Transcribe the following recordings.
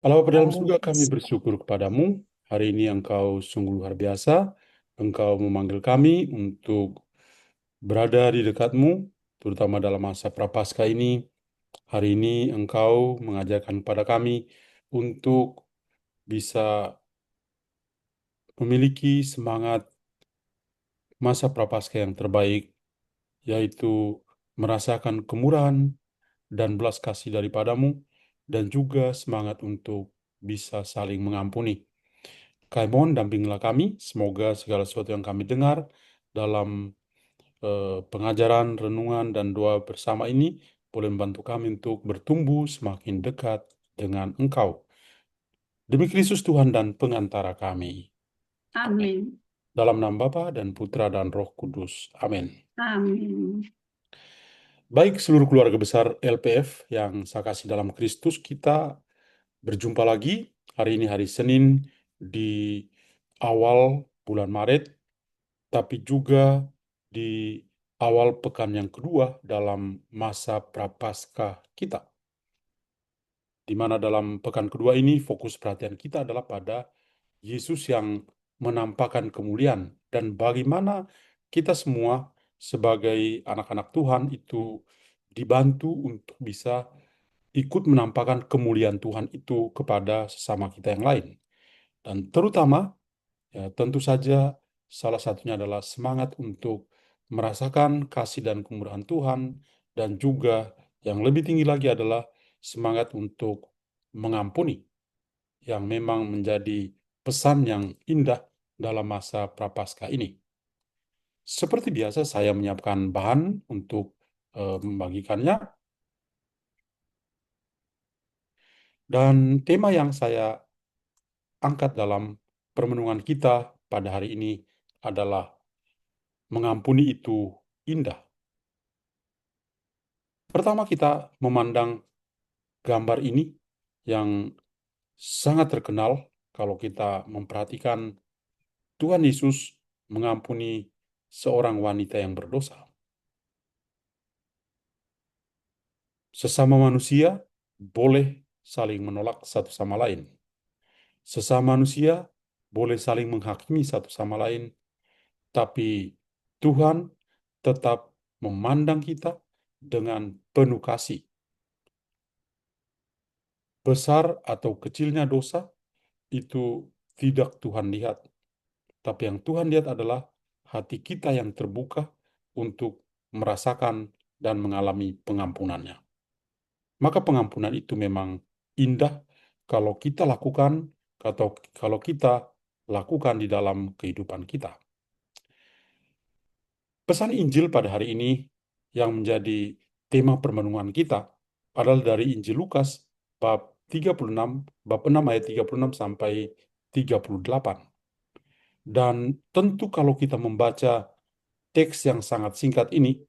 Allah Bapa dalam surga, kami bersyukur kepadamu. Hari ini Engkau sungguh luar biasa. Engkau memanggil kami untuk berada di dekatmu, terutama dalam masa Prapaskah ini. Hari ini Engkau mengajarkan kepada kami untuk bisa memiliki semangat masa Prapaskah yang terbaik, yaitu merasakan kemurahan dan belas kasih daripadamu, dan juga semangat untuk bisa saling mengampuni. Kami mohon dampingilah kami, semoga segala sesuatu yang kami dengar dalam pengajaran, renungan, dan doa bersama ini boleh membantu kami untuk bertumbuh semakin dekat dengan Engkau. Demi Kristus Tuhan dan pengantara kami. Amin. Amin. Dalam nama Bapa dan Putra dan Roh Kudus. Amin. Amin. Baik seluruh keluarga besar LPF yang saya kasih dalam Kristus, kita berjumpa lagi hari ini hari Senin di awal bulan Maret, tapi juga di awal pekan yang kedua dalam masa Prapaskah kita. Di mana dalam pekan kedua ini fokus perhatian kita adalah pada Yesus yang menampakkan kemuliaan dan bagaimana kita semua sebagai anak-anak Tuhan itu dibantu untuk bisa ikut menampakkan kemuliaan Tuhan itu kepada sesama kita yang lain. Dan terutama, ya, tentu saja salah satunya adalah semangat untuk merasakan kasih dan kemurahan Tuhan, dan juga yang lebih tinggi lagi adalah semangat untuk mengampuni, yang memang menjadi pesan yang indah dalam masa Prapaskah ini. Seperti biasa, saya menyiapkan bahan untuk membagikannya, dan tema yang saya angkat dalam permenungan kita pada hari ini adalah mengampuni itu indah. Pertama, kita memandang gambar ini yang sangat terkenal kalau kita memperhatikan Tuhan Yesus mengampuni seorang wanita yang berdosa. Sesama manusia boleh saling menolak satu sama lain. Sesama manusia boleh saling menghakimi satu sama lain, tapi Tuhan tetap memandang kita dengan penuh kasih. Besar atau kecilnya dosa itu tidak Tuhan lihat, tapi yang Tuhan lihat adalah hati kita yang terbuka untuk merasakan dan mengalami pengampunannya. Maka pengampunan itu memang indah kalau kita lakukan, atau kalau kita lakukan di dalam kehidupan kita. Pesan Injil pada hari ini yang menjadi tema permenungan kita adalah dari Injil Lukas bab 36, bab 6 ayat 36 sampai 38. Dan tentu kalau kita membaca teks yang sangat singkat ini,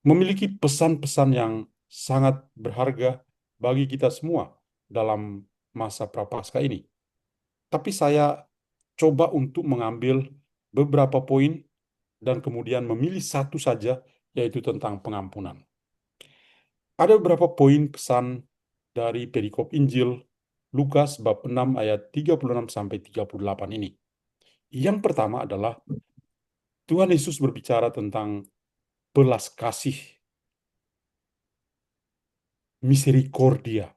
memiliki pesan-pesan yang sangat berharga bagi kita semua dalam masa Prapaskah ini. Tapi saya coba untuk mengambil beberapa poin dan kemudian memilih satu saja, yaitu tentang pengampunan. Ada beberapa poin pesan dari perikop Injil Lukas bab 6 ayat 36 sampai 38 ini. Yang pertama adalah Tuhan Yesus berbicara tentang belas kasih, misericordia.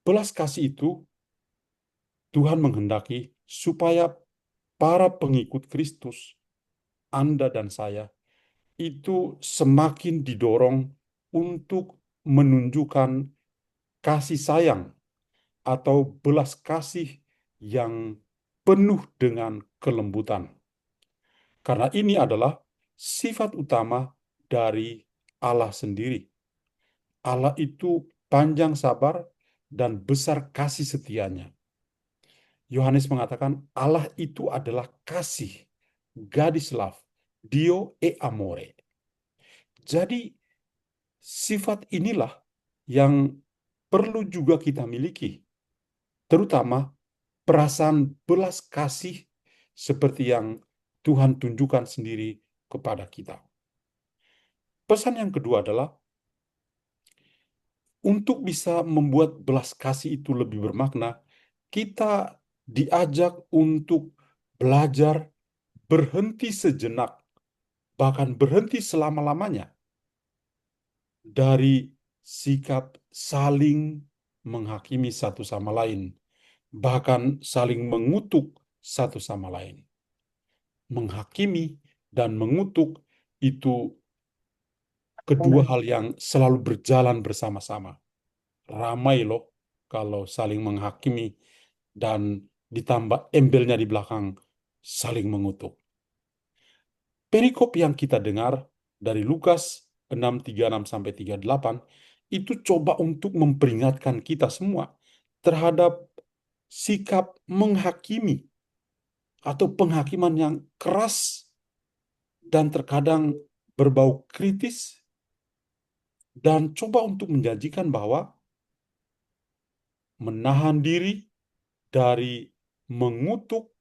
Belas kasih itu Tuhan menghendaki supaya para pengikut Kristus, Anda dan saya, itu semakin didorong untuk menunjukkan kasih sayang atau belas kasih yang penuh dengan kelembutan. Karena ini adalah sifat utama dari Allah sendiri. Allah itu panjang sabar dan besar kasih setianya. Yohanes mengatakan Allah itu adalah kasih, gadis love, Dio e amore. Jadi sifat inilah yang perlu juga kita miliki, terutama perasaan belas kasih seperti yang Tuhan tunjukkan sendiri kepada kita. Pesan yang kedua adalah untuk bisa membuat belas kasih itu lebih bermakna, kita diajak untuk belajar berhenti sejenak, bahkan berhenti selama-lamanya dari sikap saling menghakimi satu sama lain, bahkan saling mengutuk satu sama lain. Menghakimi dan mengutuk itu kedua hal yang selalu berjalan bersama-sama. Ramai loh kalau saling menghakimi dan ditambah embelnya di belakang saling mengutuk. Perikop yang kita dengar dari Lukas 6:36 sampai 38 itu coba untuk memperingatkan kita semua terhadap sikap menghakimi atau penghakiman yang keras dan terkadang berbau kritis, dan coba untuk menjanjikan bahwa menahan diri dari mengutuk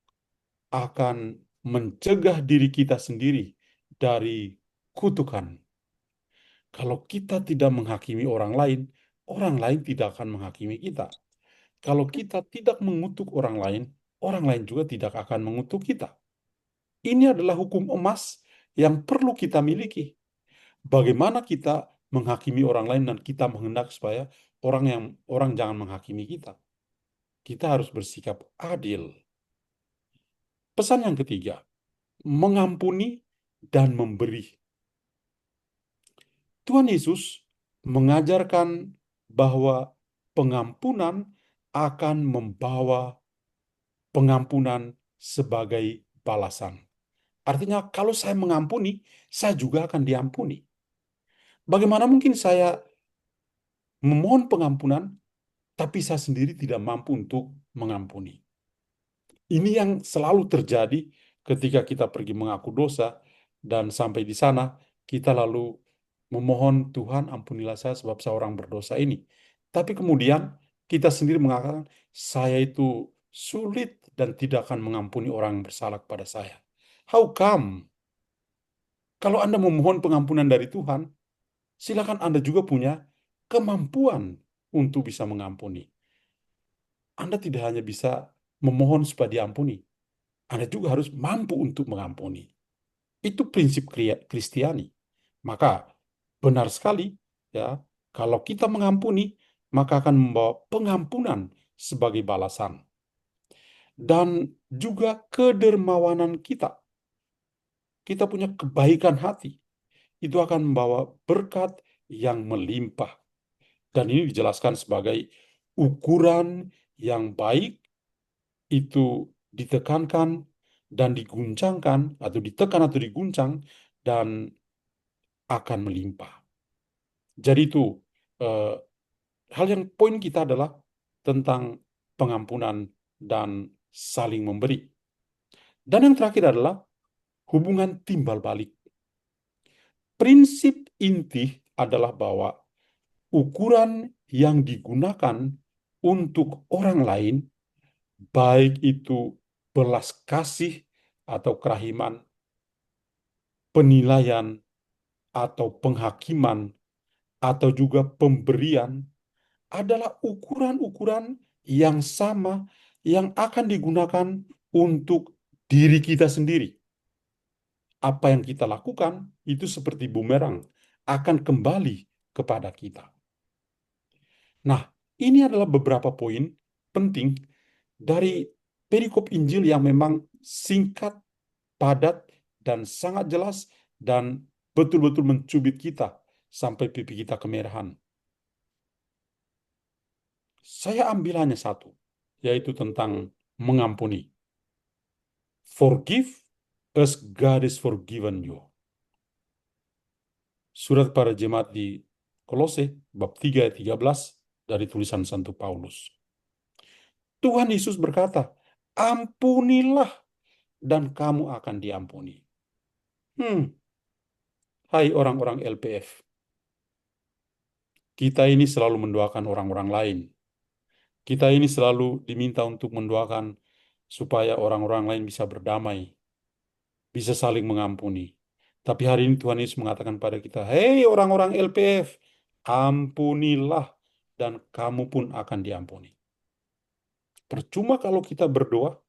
akan mencegah diri kita sendiri dari kutukan. Kalau kita tidak menghakimi orang lain tidak akan menghakimi kita. Kalau kita tidak mengutuk orang lain juga tidak akan mengutuk kita. Ini adalah hukum emas yang perlu kita miliki. Bagaimana kita menghakimi orang lain dan kita menghendak supaya orang jangan menghakimi kita. Kita harus bersikap adil. Pesan yang ketiga, mengampuni dan memberi. Tuhan Yesus mengajarkan bahwa pengampunan akan membawa pengampunan sebagai balasan. Artinya, kalau saya mengampuni, saya juga akan diampuni. Bagaimana mungkin saya memohon pengampunan, tapi saya sendiri tidak mampu untuk mengampuni? Ini yang selalu terjadi ketika kita pergi mengaku dosa, dan sampai di sana kita lalu memohon, Tuhan ampunilah saya sebab saya orang berdosa ini. Tapi kemudian kita sendiri mengatakan, saya itu sulit dan tidak akan mengampuni orang yang bersalah kepada saya. How come? Kalau Anda memohon pengampunan dari Tuhan, silakan Anda juga punya kemampuan untuk bisa mengampuni. Anda tidak hanya bisa memohon supaya diampuni, Anda juga harus mampu untuk mengampuni. Itu prinsip Kristiani. Maka benar sekali ya, kalau kita mengampuni, maka akan membawa pengampunan sebagai balasan. Dan juga kedermawanan kita. Kita punya kebaikan hati. Itu akan membawa berkat yang melimpah. Dan ini dijelaskan sebagai ukuran yang baik itu ditekankan dan diguncangkan, atau ditekan atau diguncang, dan akan melimpah. Jadi itu eh, hal yang poin kita adalah tentang pengampunan dan saling memberi. Dan yang terakhir adalah hubungan timbal balik. Prinsip inti adalah bahwa ukuran yang digunakan untuk orang lain, baik itu belas kasih atau kerahiman, penilaian atau penghakiman, atau juga pemberian, adalah ukuran-ukuran yang sama yang akan digunakan untuk diri kita sendiri. Apa yang kita lakukan itu seperti bumerang, akan kembali kepada kita. Nah, ini adalah beberapa poin penting dari perikop Injil yang memang singkat, padat, dan sangat jelas, dan betul-betul mencubit kita sampai pipi kita kemerahan. Saya ambil hanya satu, yaitu tentang mengampuni. Forgive as God is forgiven you. Surat para jemaat di Kolose, bab 3 ayat 13, dari tulisan Santo Paulus. Tuhan Yesus berkata, ampunilah dan kamu akan diampuni. Hai orang-orang LPF, kita ini selalu mendoakan orang-orang lain. Kita ini selalu diminta untuk mendoakan supaya orang-orang lain bisa berdamai, bisa saling mengampuni. Tapi hari ini Tuhan Yesus mengatakan pada kita, hei orang-orang LPF, ampunilah dan kamu pun akan diampuni. Percuma kalau kita berdoa,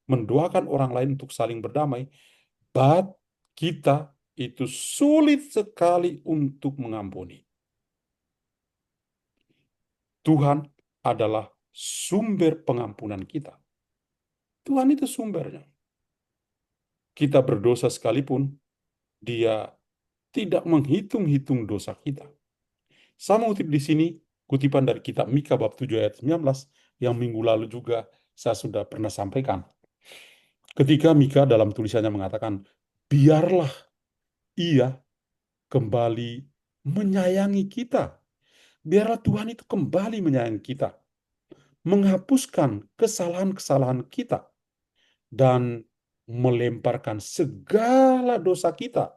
mendoakan orang lain untuk saling berdamai, but kita itu sulit sekali untuk mengampuni. Tuhan adalah sumber pengampunan kita. Tuhan itu sumbernya. Kita berdosa sekalipun, Dia tidak menghitung-hitung dosa kita. Saya mengutip di sini kutipan dari kitab Mika bab 7 ayat 19 yang minggu lalu juga saya sudah pernah sampaikan. Ketika Mika dalam tulisannya mengatakan, biarlah Ia kembali menyayangi kita. Biarlah Tuhan itu kembali menyayangi kita, menghapuskan kesalahan-kesalahan kita, dan melemparkan segala dosa kita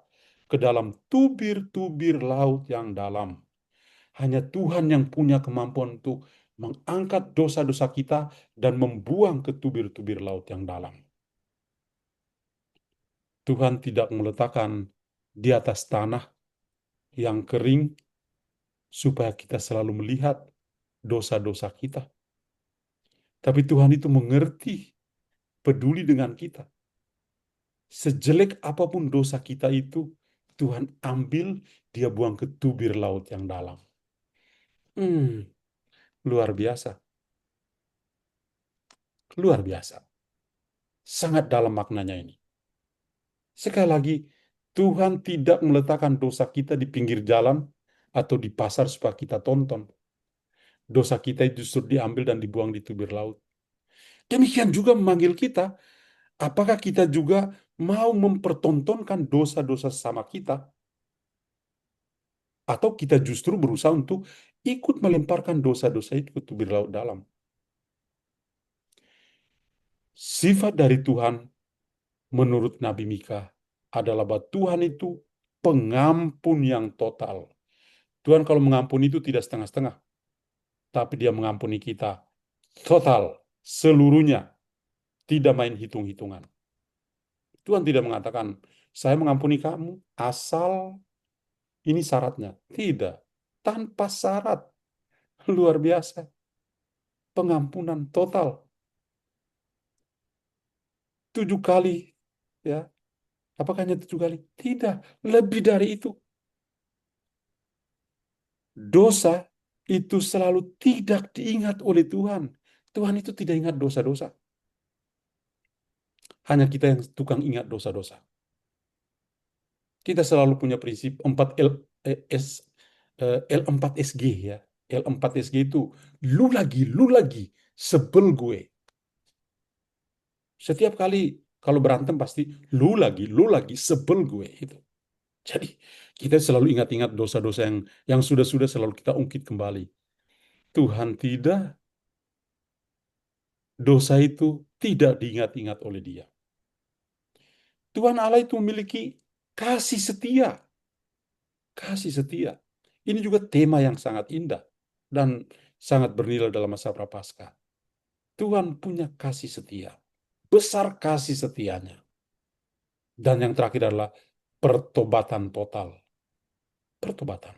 ke dalam tubir-tubir laut yang dalam. Hanya Tuhan yang punya kemampuan untuk mengangkat dosa-dosa kita dan membuang ke tubir-tubir laut yang dalam. Tuhan tidak meletakkan di atas tanah yang kering supaya kita selalu melihat dosa-dosa kita. Tapi Tuhan itu mengerti, peduli dengan kita. Sejelek apapun dosa kita itu, Tuhan ambil, Dia buang ke tubir laut yang dalam. Luar biasa. Luar biasa. Sangat dalam maknanya ini. Sekali lagi, Tuhan tidak meletakkan dosa kita di pinggir jalan atau di pasar supaya kita tonton. Dosa kita itu justru diambil dan dibuang di tubir laut. Demikian juga memanggil kita, apakah kita juga mau mempertontonkan dosa-dosa sama kita? Atau kita justru berusaha untuk ikut melemparkan dosa-dosa itu ke tubir laut dalam? Sifat dari Tuhan menurut Nabi Mika adalah bahwa Tuhan itu pengampun yang total. Tuhan kalau mengampuni itu tidak setengah-setengah, tapi Dia mengampuni kita total, seluruhnya, tidak main hitung-hitungan. Tuhan tidak mengatakan, saya mengampuni kamu asal ini syaratnya. Tidak, tanpa syarat. Luar biasa. Pengampunan total. 7 kali. Ya, apakah hanya 7 kali? Tidak, lebih dari itu. Dosa itu selalu tidak diingat oleh Tuhan. Tuhan itu tidak ingat dosa-dosa. Hanya kita yang tukang ingat dosa-dosa. Kita selalu punya prinsip 4L, S, L4SG ya. L4SG itu lu lagi, sebel gue. Setiap kali kalau berantem pasti lu lagi, sebel gue itu. Jadi kita selalu ingat-ingat dosa-dosa yang sudah-sudah selalu kita ungkit kembali. Tuhan tidak, dosa itu tidak diingat-ingat oleh Dia. Tuhan Allah itu memiliki kasih setia. Kasih setia. Ini juga tema yang sangat indah dan sangat bernilai dalam masa Prapaskah. Tuhan punya kasih setia. Besar kasih setianya. Dan yang terakhir adalah pertobatan total. Pertobatan.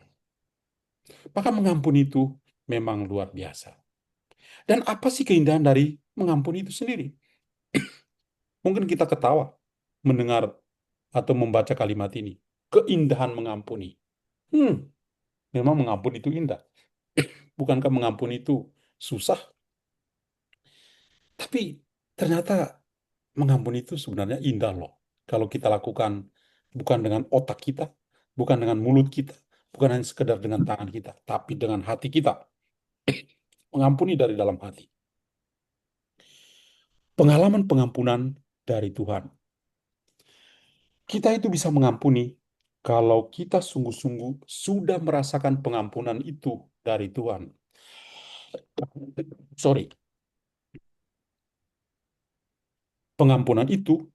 Maka mengampuni itu memang luar biasa. Dan apa sih keindahan dari mengampuni itu sendiri? Mungkin kita ketawa mendengar atau membaca kalimat ini. Keindahan mengampuni. Memang mengampuni itu indah. Bukankah mengampuni itu susah? Tapi ternyata mengampuni itu sebenarnya indah loh. Kalau kita lakukan bukan dengan otak kita, bukan dengan mulut kita, bukan hanya sekedar dengan tangan kita, tapi dengan hati kita. Mengampuni dari dalam hati. Pengalaman pengampunan dari Tuhan. Kita itu bisa mengampuni kalau kita sungguh-sungguh sudah merasakan pengampunan itu dari Tuhan. Sorry. Pengampunan itu,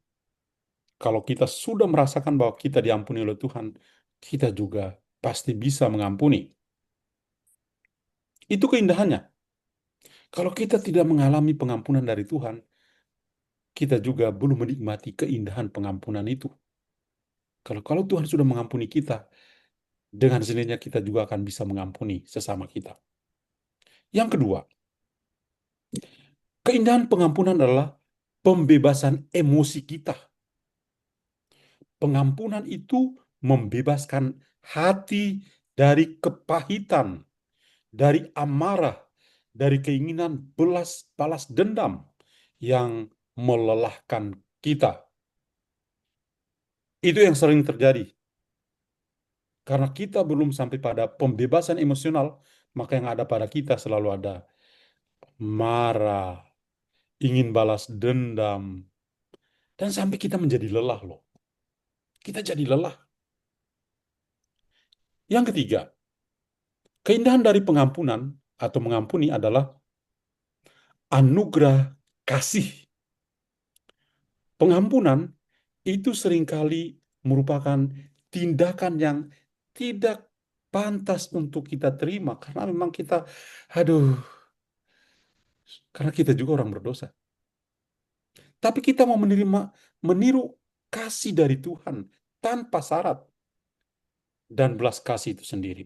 kalau kita sudah merasakan bahwa kita diampuni oleh Tuhan, kita juga pasti bisa mengampuni. Itu keindahannya. Kalau kita tidak mengalami pengampunan dari Tuhan, kita juga belum menikmati keindahan pengampunan itu. Kalau Tuhan sudah mengampuni kita, dengan sendirinya kita juga akan bisa mengampuni sesama kita. Yang kedua, keindahan pengampunan adalah pembebasan emosi kita. Pengampunan itu membebaskan hati dari kepahitan, dari amarah, dari keinginan balas dendam yang melelahkan kita. Itu yang sering terjadi. Karena kita belum sampai pada pembebasan emosional, maka yang ada pada kita selalu ada marah, ingin balas dendam, dan sampai kita menjadi lelah loh. Kita jadi lelah. Yang ketiga, keindahan dari pengampunan atau mengampuni adalah anugerah kasih. Pengampunan itu seringkali merupakan tindakan yang tidak pantas untuk kita terima karena memang kita, aduh, karena kita juga orang berdosa. Tapi kita mau meniru kasih dari Tuhan tanpa syarat dan belas kasih itu sendiri.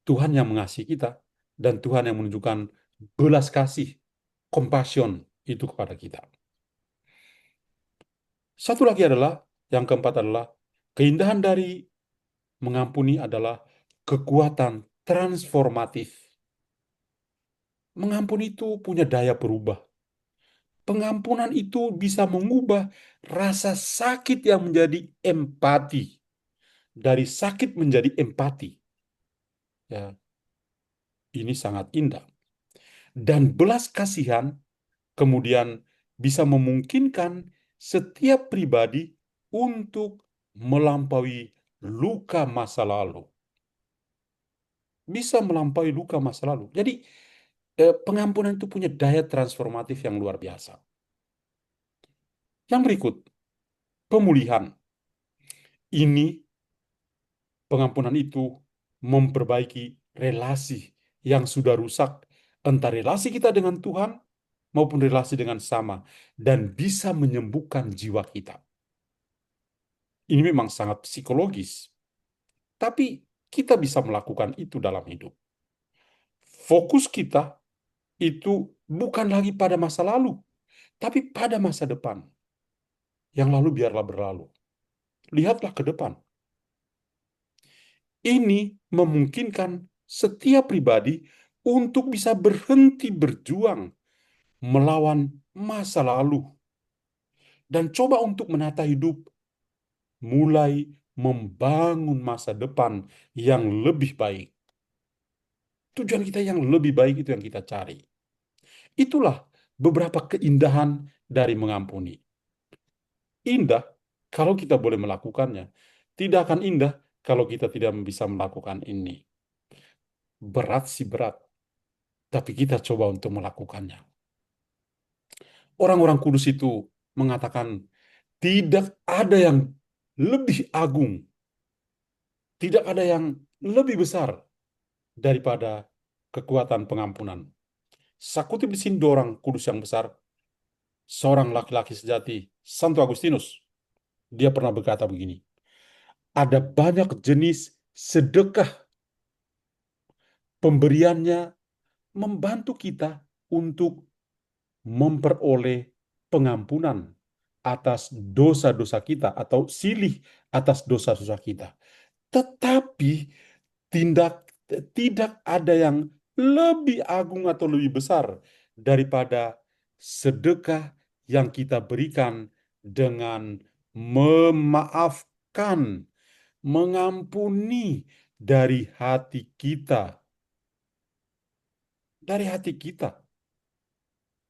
Tuhan yang mengasihi kita dan Tuhan yang menunjukkan belas kasih, compassion itu kepada kita. Satu lagi adalah, yang keempat adalah, keindahan dari mengampuni adalah kekuatan transformatif. Mengampuni itu punya daya berubah. Pengampunan itu bisa mengubah rasa sakit yang menjadi empati. Dari sakit menjadi empati. Ya, ini sangat indah. Dan belas kasihan kemudian bisa memungkinkan setiap pribadi untuk melampaui luka masa lalu. Bisa melampaui luka masa lalu. Jadi, pengampunan itu punya daya transformatif yang luar biasa. Yang berikut, pemulihan. Ini pengampunan itu memperbaiki relasi yang sudah rusak, entah relasi kita dengan Tuhan maupun relasi dengan sama, dan bisa menyembuhkan jiwa kita. Ini memang sangat psikologis, tapi kita bisa melakukan itu dalam hidup. Fokus kita itu bukan lagi pada masa lalu, tapi pada masa depan. Yang lalu biarlah berlalu. Lihatlah ke depan. Ini memungkinkan setiap pribadi untuk bisa berhenti berjuang melawan masa lalu dan coba untuk menata hidup, mulai membangun masa depan yang lebih baik. Tujuan kita yang lebih baik itu yang kita cari. Itulah beberapa keindahan dari mengampuni. Indah kalau kita boleh melakukannya. Tidak akan indah kalau kita tidak bisa melakukan ini. Berat sih berat, tapi kita coba untuk melakukannya. Orang-orang kudus itu mengatakan tidak ada yang lebih agung, tidak ada yang lebih besar daripada kekuatan pengampunan. Saya kutip di sini dua orang kudus yang besar, seorang laki-laki sejati, Santo Agustinus. Dia pernah berkata begini, ada banyak jenis sedekah, pemberiannya membantu kita untuk memperoleh pengampunan atas dosa-dosa kita atau silih atas dosa-dosa kita. Tetapi tindak tidak ada yang lebih agung atau lebih besar daripada sedekah yang kita berikan dengan memaafkan, mengampuni dari hati kita, dari hati kita,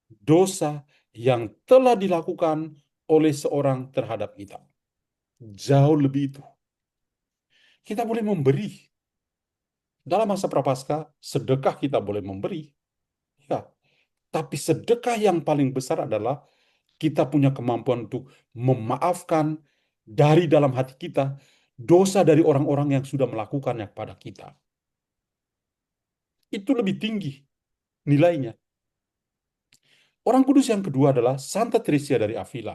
dosa yang telah dilakukan oleh seorang terhadap kita. Jauh lebih itu. Kita boleh memberi. Dalam masa prapaskah, sedekah kita boleh memberi. Ya, tapi sedekah yang paling besar adalah kita punya kemampuan untuk memaafkan dari dalam hati kita dosa dari orang-orang yang sudah melakukannya pada kita. Itu lebih tinggi nilainya. Orang kudus yang kedua adalah Santa Teresia dari Avila.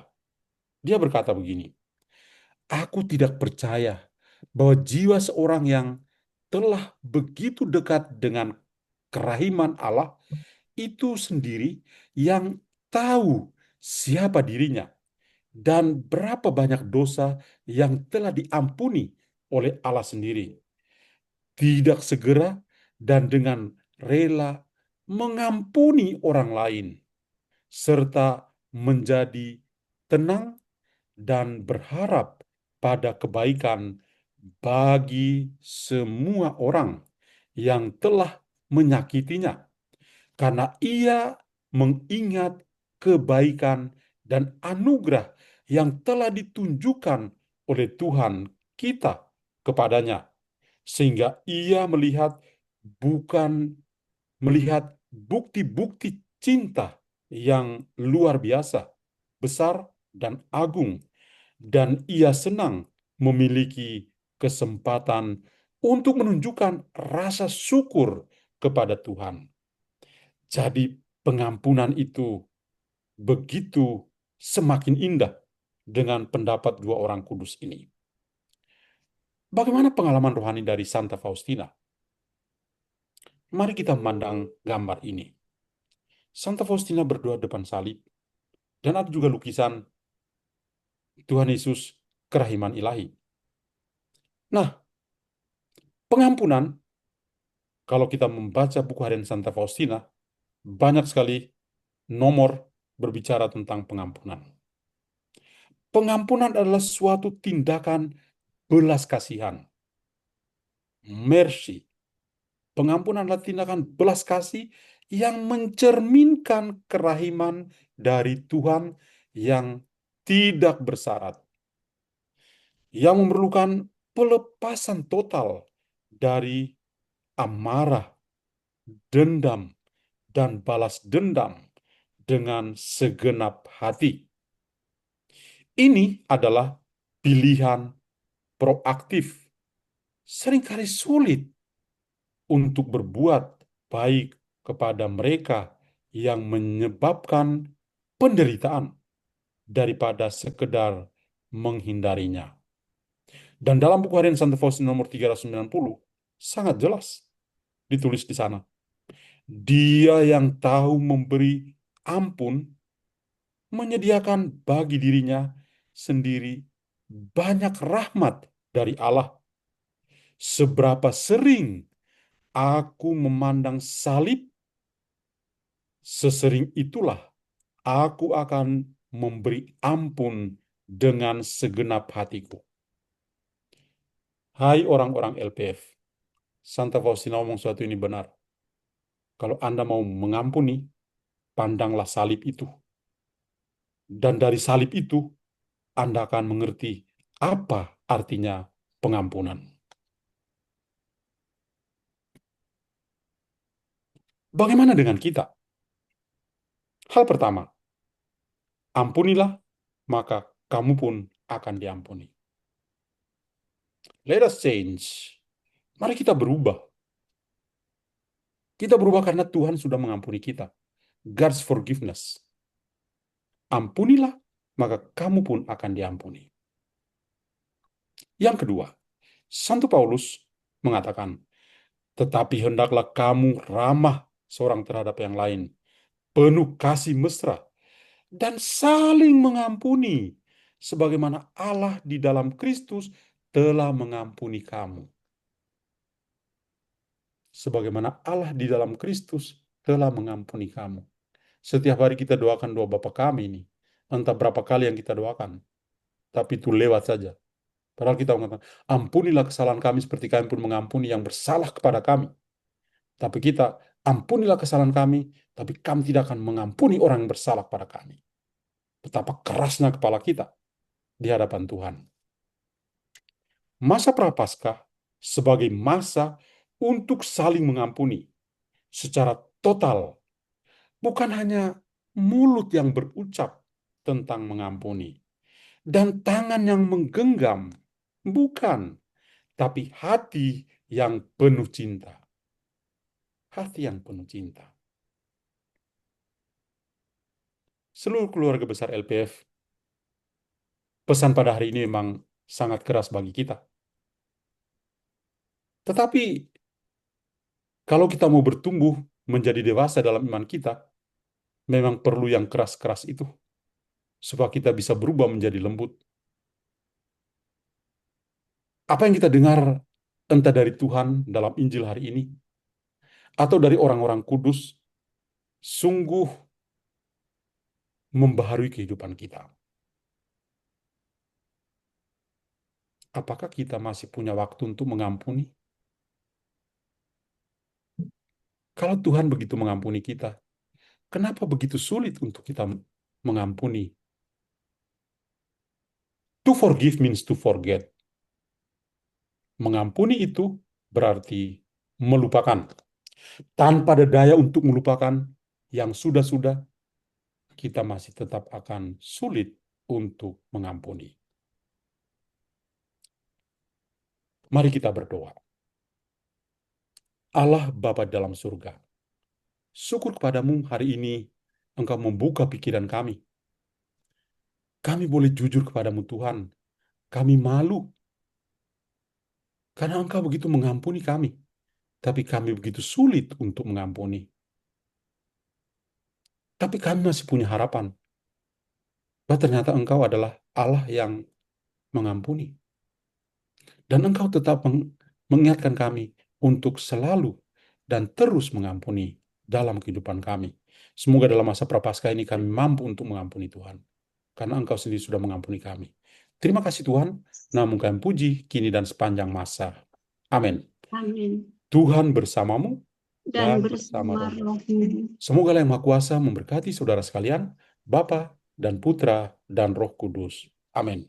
Dia berkata begini, aku tidak percaya bahwa jiwa seorang yang telah begitu dekat dengan kerahiman Allah itu sendiri yang tahu siapa dirinya dan berapa banyak dosa yang telah diampuni oleh Allah sendiri. Tidak segera dan dengan rela mengampuni orang lain, serta menjadi tenang dan berharap pada kebaikan bagi semua orang yang telah menyakitinya, karena ia mengingat kebaikan dan anugerah yang telah ditunjukkan oleh Tuhan kita kepadanya, sehingga ia bukan melihat bukti-bukti cinta yang luar biasa, besar dan agung, dan ia senang memiliki kesempatan untuk menunjukkan rasa syukur kepada Tuhan. Jadi pengampunan itu begitu semakin indah dengan pendapat dua orang kudus ini. Bagaimana pengalaman rohani dari Santa Faustina? Mari kita memandang gambar ini. Santa Faustina berdoa depan salib, dan ada juga lukisan Tuhan Yesus kerahiman ilahi. Nah, pengampunan, kalau kita membaca buku harian Santa Faustina, banyak sekali nomor berbicara tentang pengampunan. Pengampunan adalah suatu tindakan belas kasihan, mercy. Pengampunan adalah tindakan belas kasih yang mencerminkan kerahiman dari Tuhan yang tidak bersyarat, yang memerlukan pelepasan total dari amarah, dendam, dan balas dendam dengan segenap hati. Ini adalah pilihan proaktif, seringkali sulit untuk berbuat baik kepada mereka yang menyebabkan penderitaan daripada sekedar menghindarinya. Dan dalam buku harian Santa Faustina nomor 390, sangat jelas ditulis di sana. Dia yang tahu memberi ampun menyediakan bagi dirinya sendiri banyak rahmat dari Allah. Seberapa sering aku memandang salib, sesering itulah aku akan memberi ampun dengan segenap hatiku. Hai orang-orang LPF, Santa Faustina ngomong suatu ini benar. Kalau Anda mau mengampuni, pandanglah salib itu. Dan dari salib itu, Anda akan mengerti apa artinya pengampunan. Bagaimana dengan kita? Hal pertama, ampunilah, maka kamu pun akan diampuni. Let us change. Mari kita berubah. Kita berubah karena Tuhan sudah mengampuni kita. God's forgiveness. Ampunilah, maka kamu pun akan diampuni. Yang kedua, Santo Paulus mengatakan, tetapi hendaklah kamu ramah seorang terhadap yang lain, penuh kasih mesra, dan saling mengampuni, sebagaimana Allah di dalam Kristus telah mengampuni kamu. Sebagaimana Allah di dalam Kristus telah mengampuni kamu. Setiap hari kita doakan doa Bapa kami ini. Entah berapa kali yang kita doakan. Tapi itu lewat saja. Padahal kita mengatakan, ampunilah kesalahan kami seperti kami pun mengampuni yang bersalah kepada kami. Tapi kita, ampunilah kesalahan kami, tapi kami tidak akan mengampuni orang yang bersalah kepada kami. Betapa kerasnya kepala kita di hadapan Tuhan. Masa Prapaskah sebagai masa untuk saling mengampuni secara total. Bukan hanya mulut yang berucap tentang mengampuni dan tangan yang menggenggam. Bukan, tapi hati yang penuh cinta. Hati yang penuh cinta. Seluruh keluarga besar LPF, pesan pada hari ini memang sangat keras bagi kita. Tetapi Kalau kita mau bertumbuh menjadi dewasa dalam iman kita, memang perlu yang keras-keras itu, supaya kita bisa berubah menjadi lembut. Apa yang kita dengar, entah dari Tuhan dalam Injil hari ini, atau dari orang-orang kudus, sungguh membaharui kehidupan kita. Apakah kita masih punya waktu untuk mengampuni? Kalau Tuhan begitu mengampuni kita, kenapa begitu sulit untuk kita mengampuni? To forgive means to forget. Mengampuni itu berarti melupakan. Tanpa ada daya untuk melupakan yang sudah-sudah, kita masih tetap akan sulit untuk mengampuni. Mari kita berdoa. Allah Bapa dalam surga, syukur kepadamu hari ini Engkau membuka pikiran kami. Kami boleh jujur kepadamu Tuhan. Kami malu karena Engkau begitu mengampuni kami. Tapi kami begitu sulit untuk mengampuni. Tapi kami masih punya harapan bahwa ternyata Engkau adalah Allah yang mengampuni. Dan Engkau tetap mengingatkan kami untuk selalu dan terus mengampuni dalam kehidupan kami. Semoga dalam masa prapaskah ini kami mampu untuk mengampuni Tuhan. Karena Engkau sendiri sudah mengampuni kami. Terima kasih Tuhan. Namun kami puji kini dan sepanjang masa. Amin. Amin. Tuhan bersamamu Dan dan bersama bersama rohmu. rohmu. Semoga Allah yang Maha Kuasa memberkati saudara sekalian, Bapa dan Putra dan Roh Kudus. Amin.